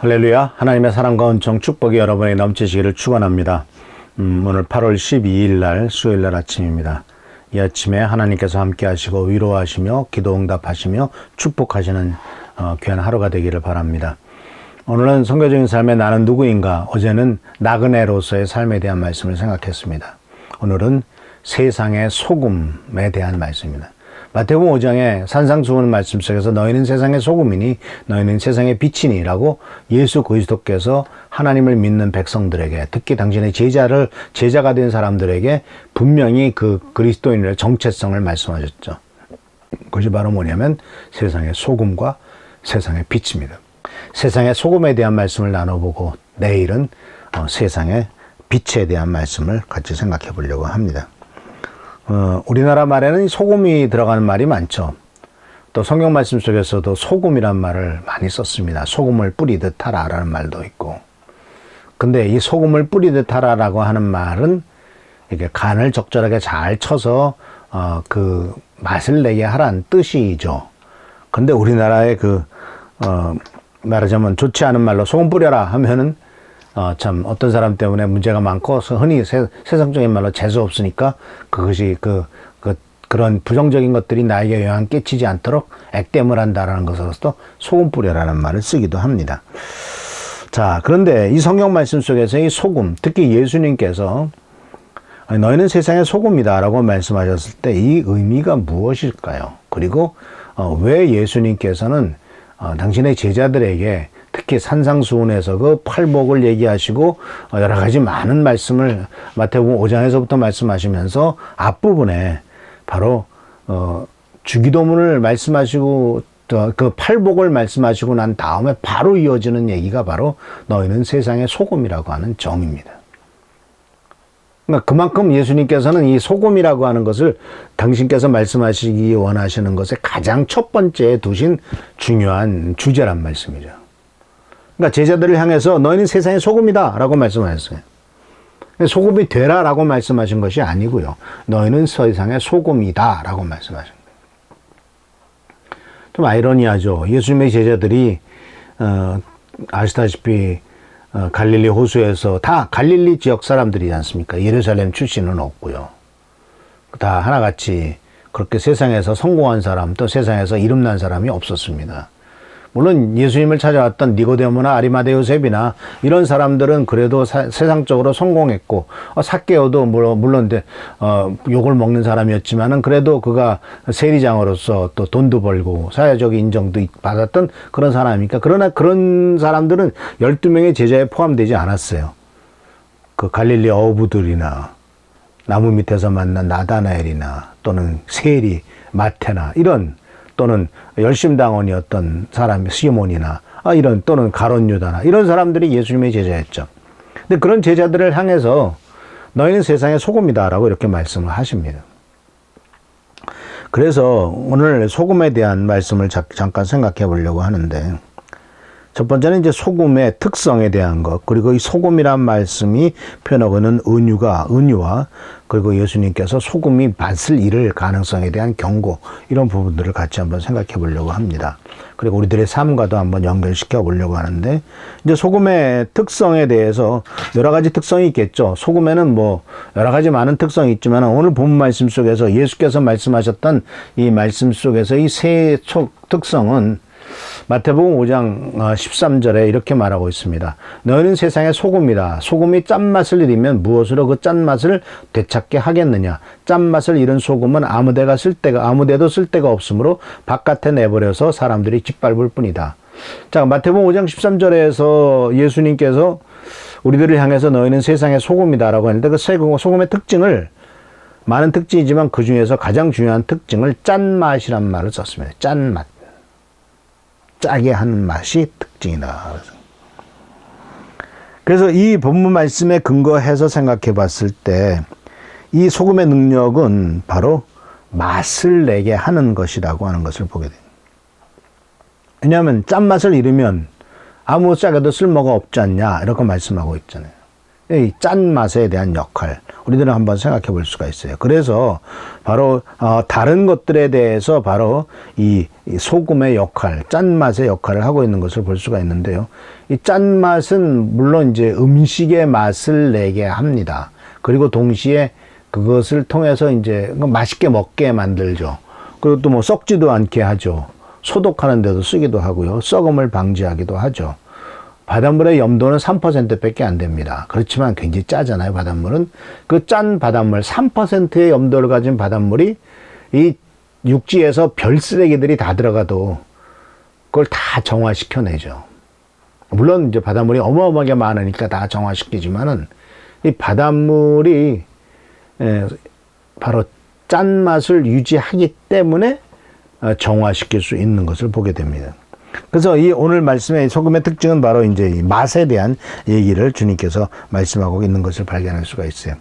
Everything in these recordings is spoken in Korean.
할렐루야. 하나님의 사랑과 은총 축복이 여러분에게 넘치시기를 축원합니다. 오늘 8월 12일 날 수요일 날 아침입니다. 이 아침에 하나님께서 함께 하시고 위로하시며 기도 응답하시며 축복하시는 귀한 하루가 되기를 바랍니다. 오늘은 선교적인 삶의 나는 누구인가? 어제는 나그네로서의 삶에 대한 말씀을 생각했습니다. 오늘은 세상의 소금에 대한 말씀입니다. 마태복음 5장의 산상수훈 말씀 속에서 너희는 세상의 소금이니 너희는 세상의 빛이니 라고 예수 그리스도께서 하나님을 믿는 백성들에게, 특히 당신의 제자가 된 사람들에게 분명히 그 그리스도인의 정체성을 말씀하셨죠. 그것이 바로 뭐냐면 세상의 소금과 세상의 빛입니다. 세상의 소금에 대한 말씀을 나눠보고 내일은 세상의 빛에 대한 말씀을 같이 생각해 보려고 합니다. 우리나라 말에는 소금이 들어가는 말이 많죠. 또 성경 말씀 속에서도 소금이란 말을 많이 썼습니다. 소금을 뿌리듯 하라 라는 말도 있고. 근데 이 소금을 뿌리듯 하라라고 하는 말은 이게 간을 적절하게 잘 쳐서 그 맛을 내게 하라는 뜻이죠. 근데 우리나라의 말하자면 좋지 않은 말로 소금 뿌려라 하면은 참 어떤 사람 때문에 문제가 많고 흔히 세상적인 말로 재수 없으니까 그것이 그런 부정적인 것들이 나에게 영향 끼치지 않도록 액땜을 한다라는 것으로서 소금 뿌려라는 말을 쓰기도 합니다. 자, 그런데 이 성경 말씀 속에서 이 소금, 특히 예수님께서 너희는 세상의 소금이다 라고 말씀하셨을 때 이 의미가 무엇일까요? 그리고 왜 예수님께서는 당신의 제자들에게 특히 산상수훈에서 그 팔복을 얘기하시고 여러 가지 많은 말씀을 마태복음 5장에서부터 말씀하시면서 앞부분에 바로 주기도문을 말씀하시고 그 팔복을 말씀하시고 난 다음에 바로 이어지는 얘기가 바로 너희는 세상의 소금이라고 하는 정입니다. 그러니까 그만큼 예수님께서는 이 소금이라고 하는 것을 당신께서 말씀하시기 원하시는 것에 가장 첫 번째에 두신 중요한 주제란 말씀이죠. 그러니까 제자들을 향해서 너희는 세상의 소금이다 라고 말씀하셨어요. 소금이 되라 라고 말씀하신 것이 아니고요. 너희는 세상의 소금이다 라고 말씀하신 거예요. 좀 아이러니하죠. 예수님의 제자들이 아시다시피 갈릴리 호수에서 다 갈릴리 지역 사람들이지 않습니까? 예루살렘 출신은 없고요. 다 하나같이 그렇게 세상에서 성공한 사람, 또 세상에서 이름난 사람이 없었습니다. 물론 예수님을 찾아왔던 니고데모나 아리마대 요셉이나 이런 사람들은 그래도 세상적으로 성공했고, 삭개오도 물론 욕을 먹는 사람이었지만은 그래도 그가 세리장으로서 또 돈도 벌고 사회적 인정도 받았던 그런 사람이니까. 그러나 그런 사람들은 12명의 제자에 포함되지 않았어요. 그 갈릴리 어부들이나 나무 밑에서 만난 나다나엘이나 또는 세리, 마테나 이런, 또는 열심당원이었던 사람 시몬이나 이런, 또는 가룟 유다나 이런 사람들이 예수님의 제자였죠. 근데 그런 제자들을 향해서 너희는 세상의 소금이다라고 이렇게 말씀을 하십니다. 그래서 오늘 소금에 대한 말씀을 잠깐 생각해 보려고 하는데, 첫 번째는 이제 소금의 특성에 대한 것, 그리고 이 소금이란 말씀이 표현하고 있는 은유와 그리고 예수님께서 소금이 맛을 잃을 가능성에 대한 경고, 이런 부분들을 같이 한번 생각해 보려고 합니다. 그리고 우리들의 삶과도 한번 연결시켜 보려고 하는데, 이제 소금의 특성에 대해서 여러 가지 특성이 있겠죠. 소금에는 뭐 여러 가지 많은 특성이 있지만 오늘 본 말씀 속에서 예수께서 말씀하셨던 이 말씀 속에서 이 세 특성은 마태복음 5장 13절에 이렇게 말하고 있습니다. 너희는 세상의 소금이다. 소금이 짠맛을 잃으면 무엇으로 그 짠맛을 되찾게 하겠느냐. 짠맛을 잃은 소금은 아무데도 쓸 데가 없으므로 바깥에 내버려서 사람들이 짓밟을 뿐이다. 자, 마태복음 5장 13절에서 예수님께서 우리들을 향해서 너희는 세상의 소금이다 라고 했는데, 그 소금의 특징을, 많은 특징이지만 그 중에서 가장 중요한 특징을 짠맛이란 말을 썼습니다. 짠맛. 짜게 하는 맛이 특징이다. 그래서 이 본문 말씀에 근거해서 생각해 봤을 때 이 소금의 능력은 바로 맛을 내게 하는 것이라고 하는 것을 보게 됩니다. 왜냐하면 짠맛을 잃으면 아무 짜게도 쓸모가 없지 않냐 이렇게 말씀하고 있잖아요. 이 짠맛에 대한 역할, 우리들은 한번 생각해 볼 수가 있어요. 그래서 바로 다른 것들에 대해서 바로 이 소금의 역할, 짠맛의 역할을 하고 있는 것을 볼 수가 있는데요. 이 짠맛은 물론 이제 음식의 맛을 내게 합니다. 그리고 동시에 그것을 통해서 이제 맛있게 먹게 만들죠. 그리고 또 뭐 썩지도 않게 하죠. 소독하는 데도 쓰기도 하고요. 썩음을 방지하기도 하죠. 바닷물의 염도는 3%밖에 안 됩니다. 그렇지만 굉장히 짜잖아요, 바닷물은. 그 짠 바닷물, 3%의 염도를 가진 바닷물이 이 육지에서 별 쓰레기들이 다 들어가도 그걸 다 정화시켜내죠. 물론 이제 바닷물이 어마어마하게 많으니까 다 정화시키지만은 이 바닷물이 바로 짠맛을 유지하기 때문에 정화시킬 수 있는 것을 보게 됩니다. 그래서 이 오늘 말씀의 소금의 특징은 바로 이제 이 맛에 대한 얘기를 주님께서 말씀하고 있는 것을 발견할 수가 있어요.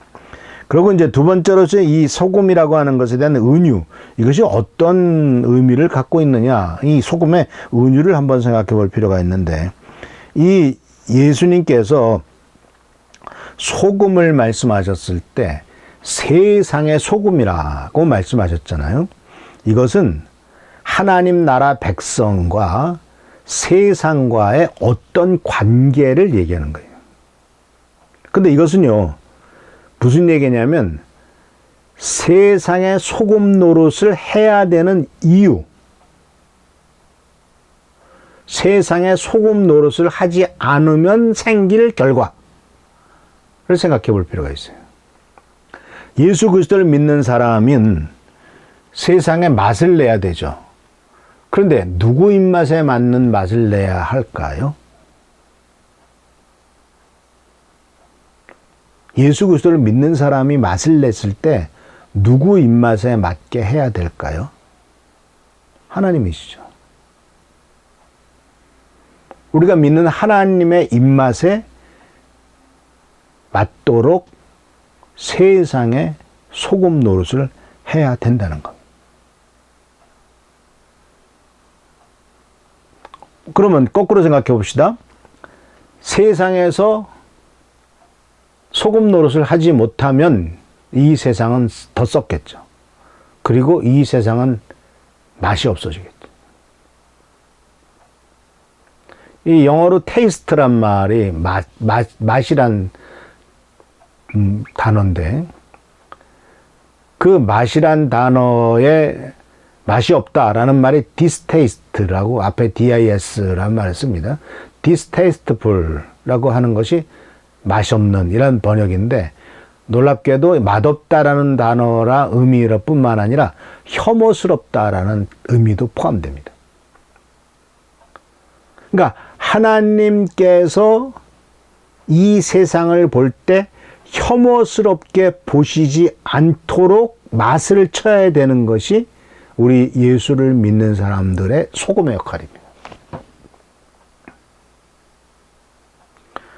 그리고 이제 두 번째로서 이 소금이라고 하는 것에 대한 은유, 이것이 어떤 의미를 갖고 있느냐, 이 소금의 은유를 한번 생각해 볼 필요가 있는데, 이 예수님께서 소금을 말씀하셨을 때 세상의 소금이라고 말씀하셨잖아요. 이것은 하나님 나라 백성과 세상과의 어떤 관계를 얘기하는 거예요. 근데 이것은요, 무슨 얘기냐면 세상의 소금 노릇을 해야 되는 이유, 세상의 소금 노릇을 하지 않으면 생길 결과를 생각해 볼 필요가 있어요. 예수 그리스도를 믿는 사람은 세상에 맛을 내야 되죠. 그런데 누구 입맛에 맞는 맛을 내야 할까요? 예수 그리스도를 믿는 사람이 맛을 냈을 때 누구 입맛에 맞게 해야 될까요? 하나님이시죠. 우리가 믿는 하나님의 입맛에 맞도록 세상의 소금 노릇을 해야 된다는 겁니다. 그러면 거꾸로 생각해 봅시다. 세상에서 소금 노릇을 하지 못하면 이 세상은 더 썩겠죠. 그리고 이 세상은 맛이 없어지겠죠. 이 영어로 테이스트란 말이 맛이란 단어인데, 그 맛이란 단어에 맛이 없다라는 말이 distaste라고 앞에 dis라는 말을 씁니다. distasteful라고 하는 것이 맛이 없는 이런 번역인데, 놀랍게도 맛없다라는 단어라 의미일 뿐만 아니라 혐오스럽다라는 의미도 포함됩니다. 그러니까 하나님께서 이 세상을 볼 때 혐오스럽게 보시지 않도록 맛을 쳐야 되는 것이 우리 예수를 믿는 사람들의 소금의 역할입니다.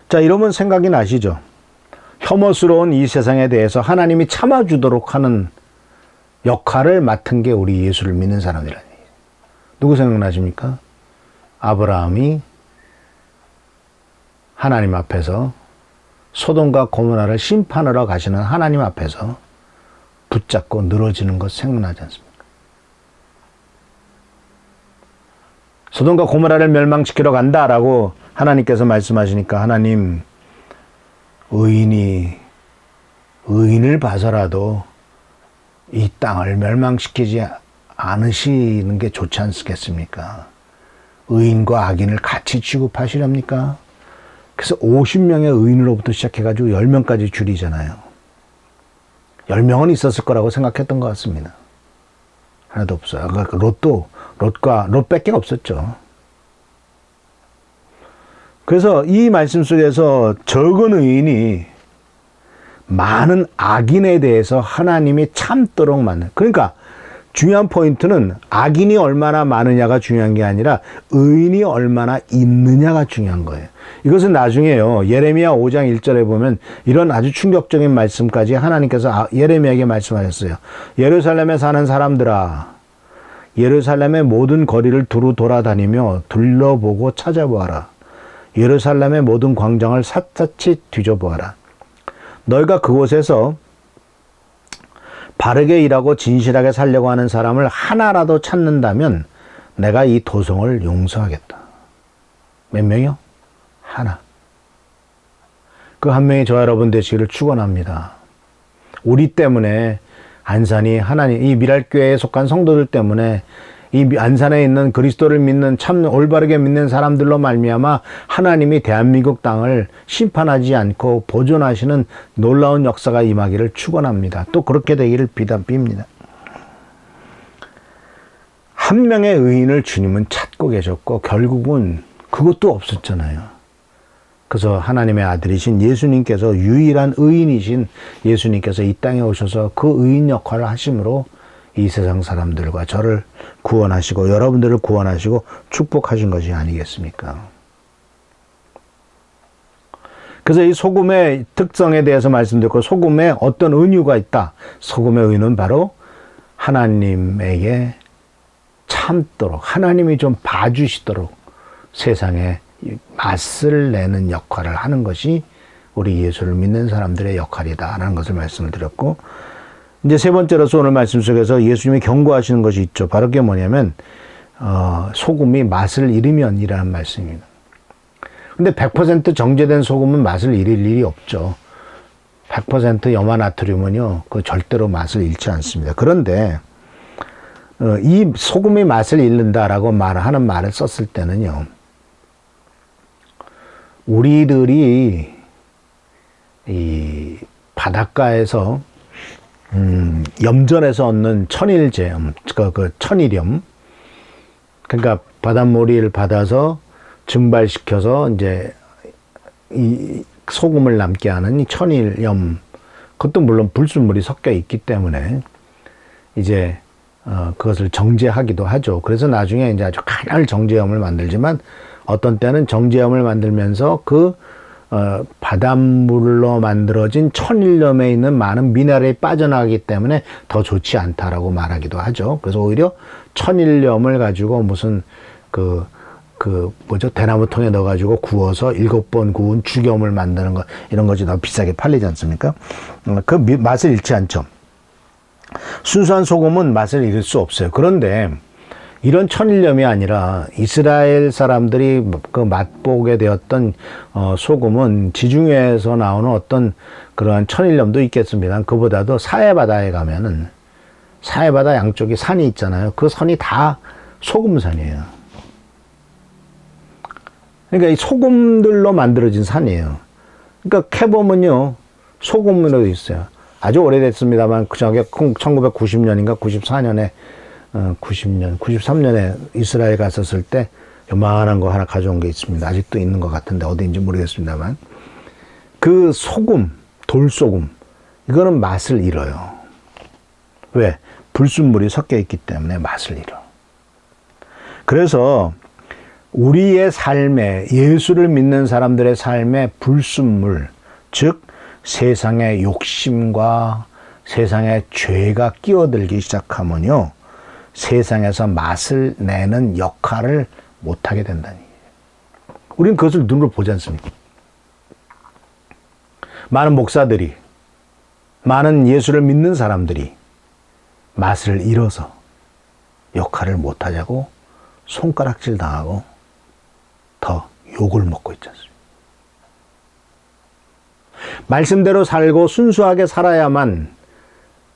자, 이러면 생각이 나시죠? 혐오스러운 이 세상에 대해서 하나님이 참아주도록 하는 역할을 맡은 게 우리 예수를 믿는 사람이라는 얘기예요. 누구 생각나십니까? 아브라함이 하나님 앞에서 소돔과 고모라를 심판하러 가시는 하나님 앞에서 붙잡고 늘어지는 것 생각나지 않습니까? 소돔과 고모라를 멸망시키러 간다라고 하나님께서 말씀하시니까 하나님, 의인을 봐서라도 이 땅을 멸망시키지 않으시는 게 좋지 않겠습니까? 의인과 악인을 같이 취급하시렵니까? 그래서 50명의 의인으로부터 시작해가지고 10명까지 줄이잖아요. 10명은 있었을 거라고 생각했던 것 같습니다. 하나도 없어요. 롯밖에 없었죠. 그래서 이 말씀 속에서 적은 의인이 많은 악인에 대해서 하나님이 참도록 만든, 그러니까 중요한 포인트는 악인이 얼마나 많으냐가 중요한 게 아니라 의인이 얼마나 있느냐가 중요한 거예요. 이것은 나중에요, 예레미야 5장 1절에 보면 이런 아주 충격적인 말씀까지 하나님께서 예레미야에게 말씀하셨어요. 예루살렘에 사는 사람들아, 예루살렘의 모든 거리를 두루 돌아다니며 둘러보고 찾아보아라. 예루살렘의 모든 광장을 샅샅이 뒤져보아라. 너희가 그곳에서 바르게 일하고 진실하게 살려고 하는 사람을 하나라도 찾는다면 내가 이 도성을 용서하겠다. 몇 명이요? 하나. 그 한 명이 저와 여러분 되시기를 축원합니다. 우리 때문에 안산이 하나님, 이 미랄교회에 속한 성도들 때문에 이 안산에 있는 그리스도를 믿는 참 올바르게 믿는 사람들로 말미암아 하나님이 대한민국 땅을 심판하지 않고 보존하시는 놀라운 역사가 임하기를 축원합니다. 또 그렇게 되기를 빕니다. 한 명의 의인을 주님은 찾고 계셨고 결국은 그것도 없었잖아요. 그래서 하나님의 아들이신 예수님께서 유일한 의인이신 예수님께서 이 땅에 오셔서 그 의인 역할을 하심으로 이 세상 사람들과 저를 구원하시고 여러분들을 구원하시고 축복하신 것이 아니겠습니까? 그래서 이 소금의 특성에 대해서 말씀드렸고 소금에 어떤 은유가 있다. 소금의 은유는 바로 하나님에게 참도록 하나님이 좀 봐주시도록 세상에 맛을 내는 역할을 하는 것이 우리 예수를 믿는 사람들의 역할이다라는 것을 말씀을 드렸고 이제 세 번째로서 오늘 말씀 속에서 예수님이 경고하시는 것이 있죠. 바로 그게 뭐냐면 소금이 맛을 잃으면이라는 말씀입니다. 근데 100% 정제된 소금은 맛을 잃을 일이 없죠. 100% 염화나트륨은요, 그 절대로 맛을 잃지 않습니다. 그런데 이 소금이 맛을 잃는다라고 말하는 말을 썼을 때는요, 우리들이 이 바닷가에서 염전에서 얻는 천일제염, 그 천일염, 그러니까 바닷물을 받아서 증발시켜서 이제 이 소금을 남게 하는 이 천일염, 그것도 물론 불순물이 섞여 있기 때문에 이제 그것을 정제하기도 하죠. 그래서 나중에 이제 아주 간헐 정제염을 만들지만 어떤 때는 정제염을 만들면서 그 바닷물로 만들어진 천일염에 있는 많은 미네랄이 빠져나가기 때문에 더 좋지 않다라고 말하기도 하죠. 그래서 오히려 천일염을 가지고 무슨 대나무통에 넣어가지고 구워서 7번 구운 죽염을 만드는 거, 이런 것이 더 비싸게 팔리지 않습니까? 그 맛을 잃지 않죠. 순수한 소금은 맛을 잃을 수 없어요. 그런데 이런 천일염이 아니라 이스라엘 사람들이 그 맛보게 되었던 소금은 지중해에서 나오는 어떤 그러한 천일염도 있겠습니다. 그보다도 사해바다에 가면은 사해바다 양쪽에 산이 있잖아요. 그 산이 다 소금산이에요. 그러니까 이 소금들로 만들어진 산이에요. 그러니까 캐보면요, 소금으로 있어요. 아주 오래됐습니다만, 저게 1990년인가 94년에 93년에 이스라엘 갔었을 때 요만한 거 하나 가져온 게 있습니다. 아직도 있는 것 같은데 어디인지 모르겠습니다만, 그 소금, 돌소금, 이거는 맛을 잃어요. 왜? 불순물이 섞여 있기 때문에 맛을 잃어. 그래서 우리의 삶에, 예수를 믿는 사람들의 삶에 불순물, 즉 세상의 욕심과 세상의 죄가 끼어들기 시작하면요, 세상에서 맛을 내는 역할을 못하게 된다는 얘기예요. 우리는 그것을 눈으로 보지 않습니까? 많은 목사들이, 많은 예수를 믿는 사람들이 맛을 잃어서 역할을 못하자고 손가락질 당하고 더 욕을 먹고 있지 않습니까? 말씀대로 살고 순수하게 살아야만,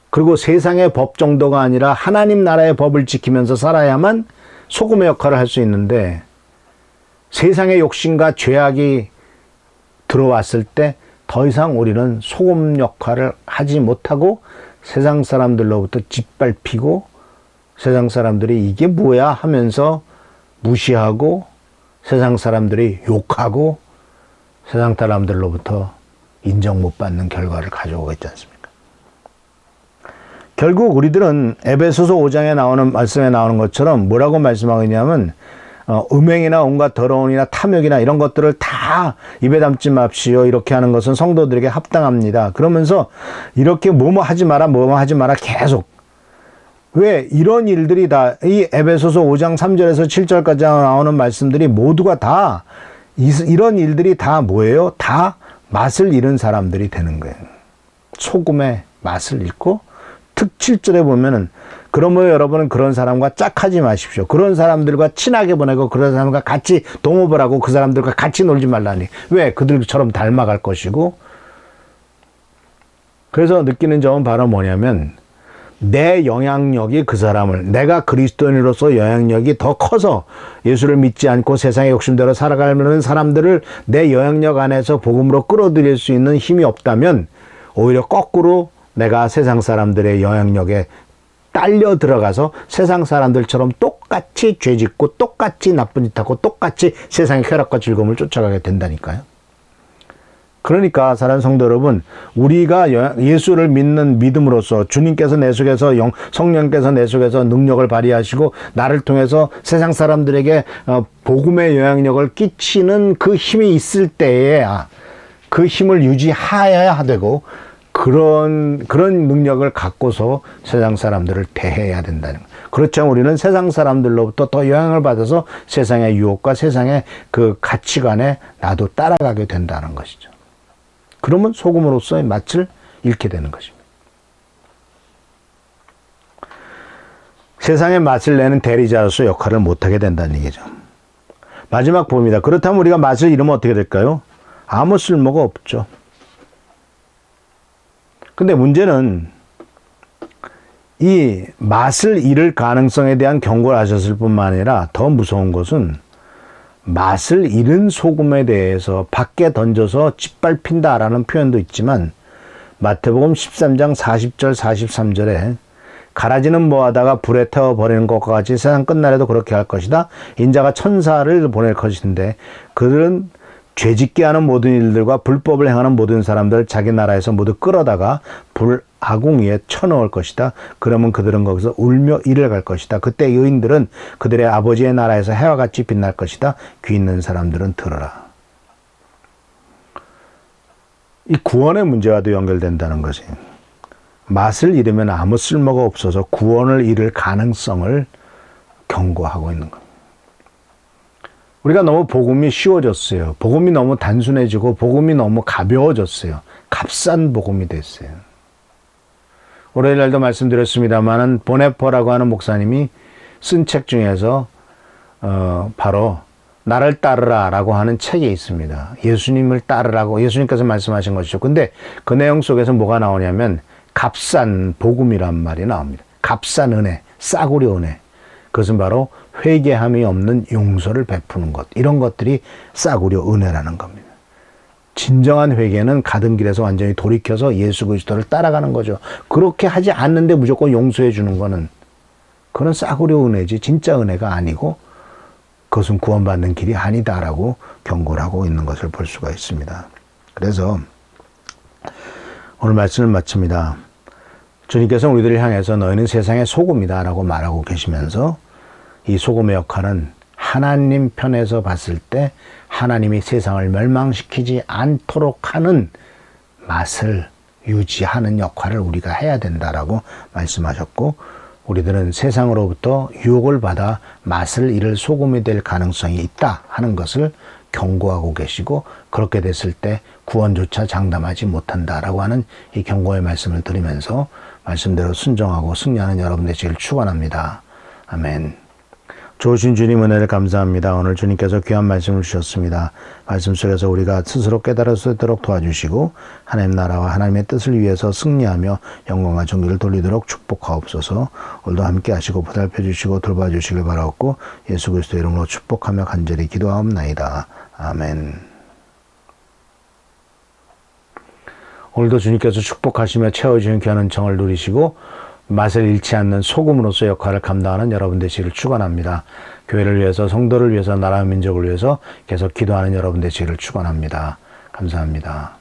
그리고 세상의 법 정도가 아니라 하나님 나라의 법을 지키면서 살아야만 소금의 역할을 할 수 있는데, 세상의 욕심과 죄악이 들어왔을 때 더 이상 우리는 소금 역할을 하지 못하고 세상 사람들로부터 짓밟히고, 세상 사람들이 이게 뭐야 하면서 무시하고, 세상 사람들이 욕하고, 세상 사람들로부터 인정 못 받는 결과를 가져오고 있지 않습니까? 결국 우리들은 에베소서 5장에 나오는 말씀에 나오는 것처럼 뭐라고 말씀하고 있냐면, 음행이나 온갖 더러움이나 탐욕이나 이런 것들을 다 입에 담지 맙시오. 이렇게 하는 것은 성도들에게 합당합니다. 그러면서 이렇게 뭐뭐 하지 마라, 뭐뭐 하지 마라 계속. 왜? 이런 일들이 다, 이 에베소서 5장 3절에서 7절까지 나오는 말씀들이 모두가 다, 이런 일들이 다 뭐예요? 다 맛을 잃은 사람들이 되는 거예요. 소금의 맛을 잃고, 특 7절에 보면은 그러므로 여러분은 그런 사람과 짝하지 마십시오. 그런 사람들과 친하게 보내고 그런 사람과 같이 동업을 하고 그 사람들과 같이 놀지 말라니. 왜? 그들처럼 닮아갈 것이고. 그래서 느끼는 점은 바로 뭐냐면 내 영향력이 그 사람을, 내가 그리스도인으로서 영향력이 더 커서 예수를 믿지 않고 세상의 욕심대로 살아가려는 사람들을 내 영향력 안에서 복음으로 끌어들일 수 있는 힘이 없다면 오히려 거꾸로 내가 세상 사람들의 영향력에 딸려 들어가서 세상 사람들처럼 똑같이 죄짓고 똑같이 나쁜 짓하고 똑같이 세상의 쾌락과 즐거움을 쫓아가게 된다니까요. 그러니까 사랑하는 성도 여러분, 우리가 예수를 믿는 믿음으로써 주님께서 내 속에서 성령께서 내 속에서 능력을 발휘하시고 나를 통해서 세상 사람들에게 복음의 영향력을 끼치는 그 힘이 있을 때에 그 힘을 유지해야 되고 그런 능력을 갖고서 세상 사람들을 대해야 된다는 거예요. 그렇지 않으면 우리는 세상 사람들로부터 더 영향을 받아서 세상의 유혹과 세상의 그 가치관에 나도 따라가게 된다는 것이죠. 그러면 소금으로서의 맛을 잃게 되는 것입니다. 세상의 맛을 내는 대리자로서 역할을 못하게 된다는 얘기죠. 마지막 봅니다. 그렇다면 우리가 맛을 잃으면 어떻게 될까요? 아무 쓸모가 없죠. 근데 문제는 이 맛을 잃을 가능성에 대한 경고를 하셨을 뿐만 아니라 더 무서운 것은 맛을 잃은 소금에 대해서 밖에 던져서 짓밟힌다라는 표현도 있지만 마태복음 13장 40절 43절에 가라지는 뭐하다가 불에 태워버리는 것과 같이 세상 끝날에도 그렇게 할 것이다. 인자가 천사를 보낼 것인데 그들은 죄짓게 하는 모든 일들과 불법을 행하는 모든 사람들 자기 나라에서 모두 끌어다가 불 아궁 위에 쳐넣을 것이다. 그러면 그들은 거기서 울며 이를 갈 것이다. 그때 의인들은 그들의 아버지의 나라에서 해와 같이 빛날 것이다. 귀 있는 사람들은 들어라. 이 구원의 문제와도 연결된다는 것이 맛을 잃으면 아무 쓸모가 없어서 구원을 잃을 가능성을 경고하고 있는 겁니다. 우리가 너무 복음이 쉬워졌어요. 복음이 너무 단순해지고 복음이 너무 가벼워졌어요. 값싼 복음이 됐어요. 월요일날도 말씀드렸습니다만은 보네퍼라고 하는 목사님이 쓴 책 중에서 바로 나를 따르라라고 하는 책이 있습니다. 예수님을 따르라고 예수님께서 말씀하신 것이죠. 근데 그 내용 속에서 뭐가 나오냐면 값싼 복음이란 말이 나옵니다. 값싼 은혜, 싸구려 은혜. 그것은 바로 회개함이 없는 용서를 베푸는 것. 이런 것들이 싸구려 은혜라는 겁니다. 진정한 회개는 가던 길에서 완전히 돌이켜서 예수 그리스도를 따라가는 거죠. 그렇게 하지 않는데 무조건 용서해 주는 거는 그건 싸구려 은혜지 진짜 은혜가 아니고 그것은 구원받는 길이 아니다라고 경고를 하고 있는 것을 볼 수가 있습니다. 그래서 오늘 말씀을 마칩니다. 주님께서 우리들을 향해서 너희는 세상의 소금이다 라고 말하고 계시면서 이 소금의 역할은 하나님 편에서 봤을 때 하나님이 세상을 멸망시키지 않도록 하는 맛을 유지하는 역할을 우리가 해야 된다라고 말씀하셨고 우리들은 세상으로부터 유혹을 받아 맛을 잃을 소금이 될 가능성이 있다 하는 것을 경고하고 계시고 그렇게 됐을 때 구원조차 장담하지 못한다라고 하는 이 경고의 말씀을 드리면서 말씀대로 순종하고 승리하는 여러분 되시길 축원합니다. 아멘. 좋으신 주님 은혜를 감사합니다. 오늘 주님께서 귀한 말씀을 주셨습니다. 말씀 속에서 우리가 스스로 깨달을 수 있도록 도와주시고 하나님 나라와 하나님의 뜻을 위해서 승리하며 영광과 존귀를 돌리도록 축복하옵소서. 오늘도 함께 하시고 보살펴 주시고 돌봐주시길 바라옵고 예수 그리스도 이름으로 축복하며 간절히 기도하옵나이다. 아멘. 오늘도 주님께서 축복하시며 채워주는 귀한 은총을 누리시고 맛을 잃지 않는 소금으로서 역할을 감당하는 여러분 되시기를 축원합니다. 교회를 위해서 성도를 위해서 나라와 민족을 위해서 계속 기도하는 여러분 되시기를 축원합니다. 감사합니다.